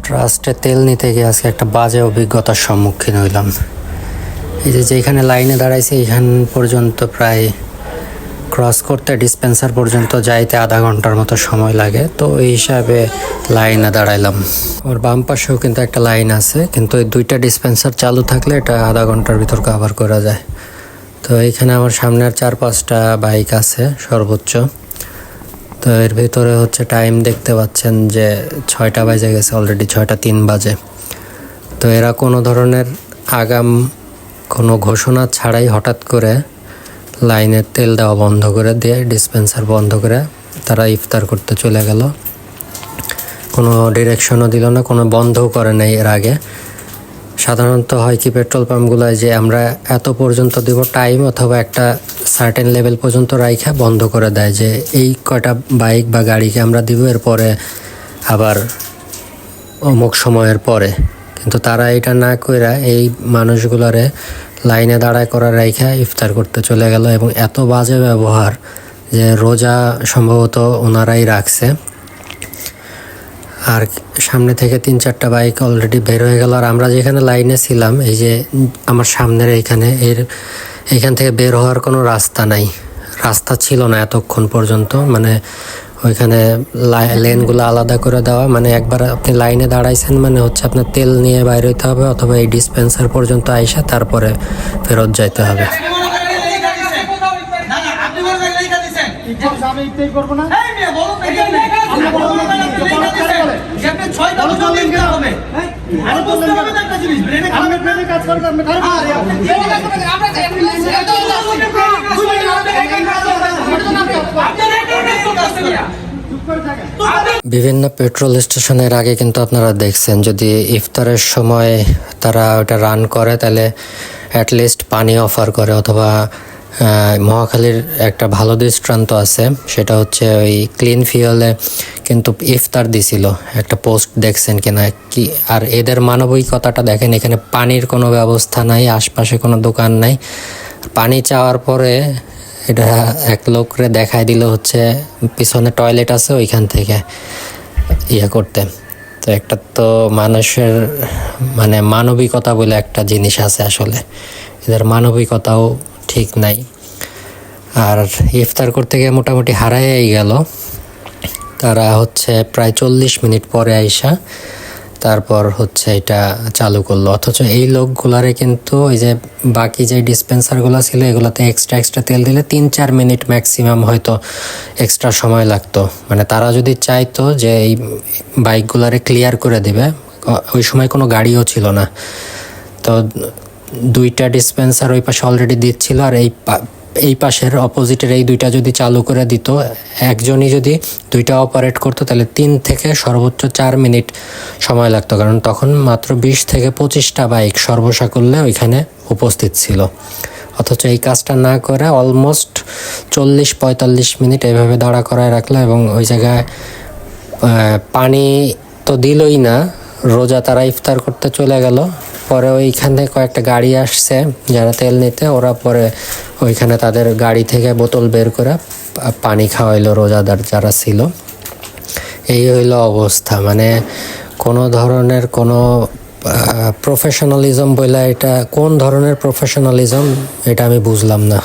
ট্রাস্টে তেল নিতে গিয়ে আজকে একটা বাজে অভিজ্ঞতার সম্মুখীন হইলাম। এই যে যেখানে লাইনে দাঁড়াইছে এইখান পর্যন্ত প্রায় ক্রস করতে ডিসপেন্সার পর্যন্ত যাইতে আধা ঘন্টার মতো সময় লাগে। তো এই হিসাবে লাইনে দাঁড়াইলাম। ওর বাম পাশেও কিন্তু একটা লাইন আছে, কিন্তু এই দুইটা ডিসপেন্সার চালু থাকলে এটা আধা ঘন্টার ভিতর কভার করা যায়। তো এইখানে আমার সামনে 4-5টা বাইক আছে সর্বোচ্চ। তো এর ভিতরে হচ্ছে টাইম দেখতে পাচ্ছেন যে 6টা বাজে গেছে, অলরেডি 6:03 বাজে। তো এরা কোনো ধরনের আগাম কোনো ঘোষণা ছাড়াই হঠাৎ করে লাইনের তেল দেওয়া বন্ধ করে দিয়ে ডিসপেন্সার বন্ধ করে তারা ইফতার করতে চলে গেল। কোনো ডিরেকশনও দিল না, কোনো বন্ধও করে নাই এর আগে। সাধারণত হয় কি পেট্রোল পাম্পগুলোয় যে আমরা এত পর্যন্ত দিব টাইম, অথবা একটা সার্টেন লেভেল পর্যন্ত রাইখা বন্ধ করে দেয় যে এই কয়টা বাইক বা গাড়িকে আমরা দিব এরপরে আবার অমুক সময়ের পরে। কিন্তু তারা এটা না কইরা এই মানুষগুলারে লাইনে দাঁড়ায় করা রাইখা ইফতার করতে চলে গেল। এবং এত বাজে ব্যবহার যে রোজা সম্ভবত ওনারাই রাখছে। আর সামনে থেকে 3-4টা বাইক অলরেডি বের হয়ে গেল। আর আমরা যেখানে লাইনে ছিলাম, এই যে আমার সামনের এইখান থেকে বের হওয়ার কোনো রাস্তা নাই, রাস্তা ছিল না এতক্ষণ পর্যন্ত। মানে ওইখানে লেনগুলো আলাদা করে দেওয়া, মানে একবার আপনি লাইনে দাঁড়াইছেন মানে হচ্ছে আপনার তেল নিয়ে বাইরে হইতে হবে, অথবা এই ডিসপেন্সার পর্যন্ত আইসা তারপরে ফেরত যাইতে হবে। বিভিন্ন পেট্রোল স্টেশনের আগে কিন্তু আপনারা দেখছেন যদি ইফতারের সময় তারা ওটা রান করে তাহলে অ্যাটলিস্ট পানি অফার করে। অথবা মহাখালীর একটা ভালো দৃষ্টান্ত আছে, সেটা হচ্ছে ওই ক্লিন ফিউলে কিন্তু ইফতার দিছিল, একটা পোস্ট দেখছেন কিনা কি। আর এদের মানবিকতাটা দেখেন, এখানে পানির কোনো ব্যবস্থা নাই, আশপাশে কোনো দোকান নাই। পানি চাওয়ার পরে এটা এক লোকরে দেখাই দিল হচ্ছে পিছনে টয়লেট আছে, ওইখান থেকে করতে। তো একটা তো মানুষের মানে মানবিকতা বলে একটা জিনিস আছে, আসলে এদের মানবিকতাও ঠিক নাই। আর ইফতার করতে গিয়ে মোটামুটি হারাই গেল। তারা হচ্ছে প্রায় 40 মিনিট পরে আইসা তারপর হচ্ছে এটা চালু করলো। অথচ এই লোকগুলারে কিন্তু ওই যে বাকি যে ডিসপেন্সারগুলো ছিল এগুলোতে এক্সট্রা তেল দিলে 3-4 মিনিট ম্যাক্সিমাম হয়তো এক্সট্রা সময় লাগতো। মানে তারা যদি চাইতো যে এই বাইকগুলারে ক্লিয়ার করে দিবে, ওই সময় কোনো গাড়িও ছিল না। তো 2টা ডিসপেন্সার ওই পাশে অলরেডি দিচ্ছিল, আর এই পাশের অপোজিটের এই 2টা যদি চালু করে দিত, একজনই যদি 2টা অপারেট করতো তাহলে 3 থেকে সর্বোচ্চ 4 মিনিট সময় লাগতো। কারণ তখন মাত্র 20 থেকে 25টা বাইক সর্বসাকুল্যে ওইখানে উপস্থিত ছিল। অথচ এই কাজটা না করে অলমোস্ট 40-45 মিনিট এইভাবে দাঁড়া করায় রাখলো। এবং ওই জায়গায় পানি তো দিলই না, রোজা তারা ইফতার করতে চলে গেল। পরে ওইখানে কয়েকটা গাড়ি আসছে যারা তেল নিতে, ওরা পরে ওইখানে তাদের গাড়ি থেকে বোতল বের করে পানি খাওয়াইলো রোজাদার যারা ছিল। এই হইলো অবস্থা। মানে কোনো ধরনের কোনো প্রফেশনালিজম বলে, এটা কোন ধরনের প্রফেশনালিজম এটা আমি বুঝলাম না।